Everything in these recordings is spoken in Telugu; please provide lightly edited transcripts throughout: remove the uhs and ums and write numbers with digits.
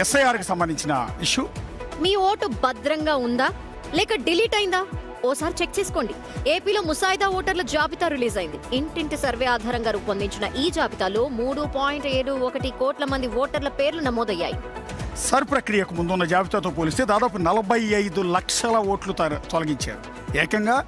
ఎస్ఐఆర్కి సంబంధించిన ఇష్యూ. మీ ఓటు భద్రంగా ఉందా లేక డిలీట్ అయిందా ఓసారి చెక్ చేసుకోండి. ఏపీలో ముసాయిదా ఓటర్ల జాబితా రిలీజ్ అయింది. ఇంటింటి సర్వే ఆధారంగా రూపొందించిన ఈ జాబితాలో 3.71 కోట్ల మంది ఓటర్ల పేర్లు నమోదయ్యాయి. సర్ ప్రక్రియకు ముందున్న జాబితాతో పోలిస్తే దాదాపు 45 లక్షల ఓట్లు తొలగించారు. ఏకంగా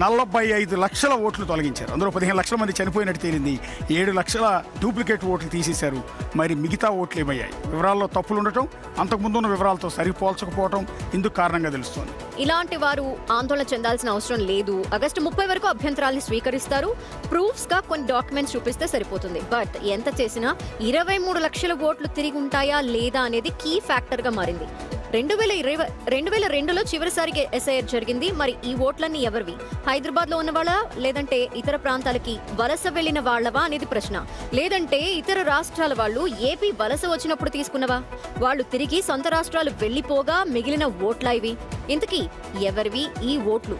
45 లక్షల ఓట్లు తొలగించారు. అందులో 15 లక్షల మంది చనిపోయినట్టు తేలింది. 7 లక్షల డూప్లికేట్ ఓట్లు తీసేశారు. మరి మిగతా ఓట్లు ఏమయ్యాయి? వివరాల్లో తప్పులు ఉండటం, అంతకుముందున్న వివరాలతో సరిపోల్చకపోవడం ఇందుకు కారణంగా తెలుస్తోంది. ఇలాంటి వారు ఆందోళన చెందాల్సిన అవసరం లేదు. ఆగస్టు 30 వరకు అభ్యంతరాల్ని స్వీకరిస్తారు. ప్రూఫ్స్ గా కొన్ని డాక్యుమెంట్స్ చూపిస్తే సరిపోతుంది. బట్ ఎంత చేసినా 23 లక్షల ఓట్లు తిరిగి ఉంటాయా లేదా అనేది కీ ఫ్యాక్టర్ గా మారింది. 2002లో చివరిసారికి ఎస్ఐఆర్ జరిగింది. మరి ఈ ఓట్లన్నీ ఎవరివి? హైదరాబాద్ లో ఉన్న వాళ్ళ, లేదంటే ఇతర ప్రాంతాలకి వలస వెళ్లిన వాళ్ళవా అనేది ప్రశ్న. లేదంటే ఇతర రాష్ట్రాల వాళ్ళు ఏపీ వలస వచ్చినప్పుడు తీసుకున్నవా? వాళ్ళు తిరిగి సొంత రాష్ట్రాలు వెళ్లిపోగా మిగిలిన ఓట్లా ఇవి? ఇంతకీ ఎవరివి ఈ ఓట్లు?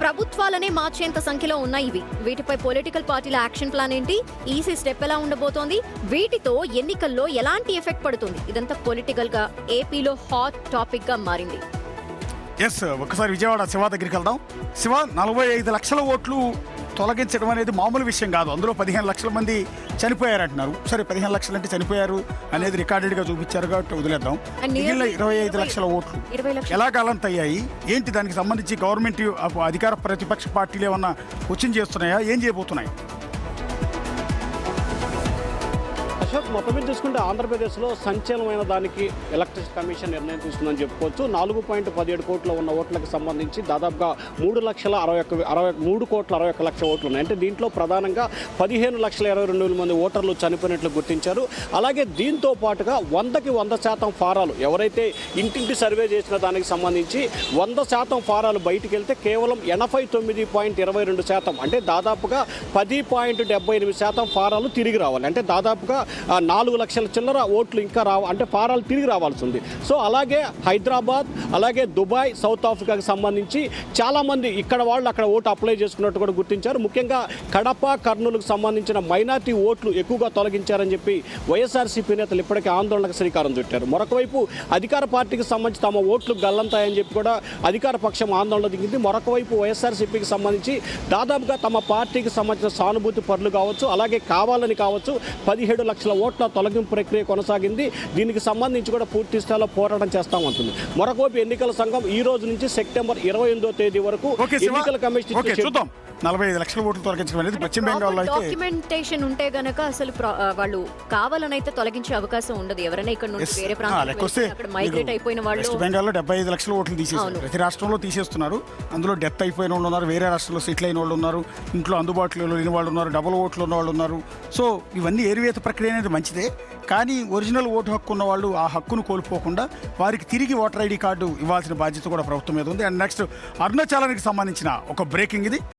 ప్రభుత్వాలనే మార్చేంత సంఖ్యలో ఉన్నాయి ఇవి. వీటిపై పొలిటికల్ పార్టీల యాక్షన్ ప్లాన్ ఏంటి? ఈసీ స్టెప్ ఎలా ఉండబోతోంది? వీటితో ఎన్నికల్లో ఎలాంటి ఎఫెక్ట్ పడుతుంది? ఇదంతా పొలిటికల్ గా ఏపీలో హాట్ టాపిక్ గా మారింది. ఒక్కసారి విజయవాడ శివ దగ్గరికి వెళ్దాం. శివ, 45 లక్షల ఓట్లు తొలగించడం అనేది మామూలు విషయం కాదు. అందులో 15 లక్షల మంది చనిపోయారంటున్నారు. సరే, 15 లక్షలు అంటే చనిపోయారు అనేది రికార్డెడ్ గా చూపించారు కాబట్టి వదిలేద్దాం. మిగిలిన 25 లక్షల ఓట్లు ఎలా గలంత అయ్యాయి? ఏంటి దానికి సంబంధించి గవర్నమెంట్ అధికార ప్రతిపక్ష పార్టీలు ఏమన్నా క్వశ్చన్ చేస్తున్నాయా? ఏం చేయబోతున్నాయి? అశోక్, మొత్తం మీద చూసుకుంటే ఆంధ్రప్రదేశ్లో సంచలనమైన దానికి ఎలక్ట్రిసిటీ కమిషన్ నిర్ణయం తీసుకుందని చెప్పుకోవచ్చు. 4.17 కోట్ల ఉన్న ఓట్లకు సంబంధించి దాదాపుగా 3 కోట్ల 61 లక్షల ఓట్లు ఉన్నాయి. అంటే దీంట్లో ప్రధానంగా 15,22,000 మంది ఓటర్లు చనిపోయినట్లు గుర్తించారు. అలాగే దీంతో పాటుగా 100కి 100% ఫారాలు, ఎవరైతే ఇంటింటి సర్వే చేసిన దానికి సంబంధించి 100% ఫారాలు బయటికి వెళ్తే కేవలం 89.22%, అంటే దాదాపుగా 10.78% ఫారాలు తిరిగి రావాలి. అంటే దాదాపుగా 4 లక్షల చిల్లర ఓట్లు ఇంకా అంటే ఫారాలు తిరిగి రావాల్సి ఉంది. సో అలాగే హైదరాబాద్, అలాగే దుబాయ్, సౌత్ ఆఫ్రికాకి సంబంధించి చాలామంది ఇక్కడ వాళ్ళు అక్కడ ఓటు అప్లై చేసుకున్నట్టు కూడా గుర్తించారు. ముఖ్యంగా కడప, కర్నూలుకు సంబంధించిన మైనార్టీ ఓట్లు ఎక్కువగా తొలగించారని చెప్పి వైఎస్ఆర్సీపీ నేతలు ఇప్పటికే ఆందోళనకు శ్రీకారం చుట్టారు. మరొకవైపు అధికార పార్టీకి సంబంధించి తమ ఓట్లు గల్లంతాయని చెప్పి కూడా అధికార పక్షం ఆందోళన దిగింది. మరొకవైపు వైఎస్ఆర్సీపీకి సంబంధించి దాదాపుగా తమ పార్టీకి సంబంధించిన సానుభూతి పరులు కావచ్చు, అలాగే కావాలని కావచ్చు, 17 లక్షల ఓట్ల తొలగింపు ప్రక్రియ కొనసాగింది. దీనికి సంబంధించి కూడా పూర్తి స్థాయిలో పోరాటం చేస్తామంటుంది. మరొకవైపు ఎన్నికల సంఘం ఈ రోజు నుంచి సెప్టెంబర్ 28వ తేదీ వరకు ఎన్నికల కమిషన్ 45 లక్షల ఓట్లు తొలగించడం అనేది పశ్చిమ బెంగాల్లో డాక్యుమెంటేషన్ ఉంటే గనక అసలు వాళ్ళు కావాలనైతే తొలగించే అవకాశం ఉండదు. ఎవరైనా ఇక్కడ నుండి వేరే ప్రాంతానికి మైగ్రేట్ అయిపోయిన వాళ్ళు వెస్ట్ బెంగాల్లో 75 లక్షల ఓట్లు తీసేస్తారు. ప్రతి రాష్ట్రంలో తీసేస్తున్నారు. అందులో డెత్ అయిపోయిన వాళ్ళు ఉన్నారు, వేరే రాష్ట్రంలో సెటిల్ అయిన వాళ్ళు ఉన్నారు, ఇంట్లో అందుబాటులో లేని వాళ్ళు ఉన్నారు, డబుల్ ఓట్లు ఉన్న వాళ్ళు ఉన్నారు. సో ఇవన్నీ ఏరివేత ప్రక్రియ అనేది మంచిదే. కానీ ఒరిజినల్ ఓటు హక్కు ఉన్న వాళ్ళు ఆ హక్కును కోల్పోకుండా వారికి తిరిగి ఓటర్ ఐడి కార్డు ఇవ్వాల్సిన బాధ్యత కూడా ప్రభుత్వం మీద ఉంది. అండ్ నెక్స్ట్ అరుణాచలానికి సంబంధించిన ఒక బ్రేకింగ్ ఇది.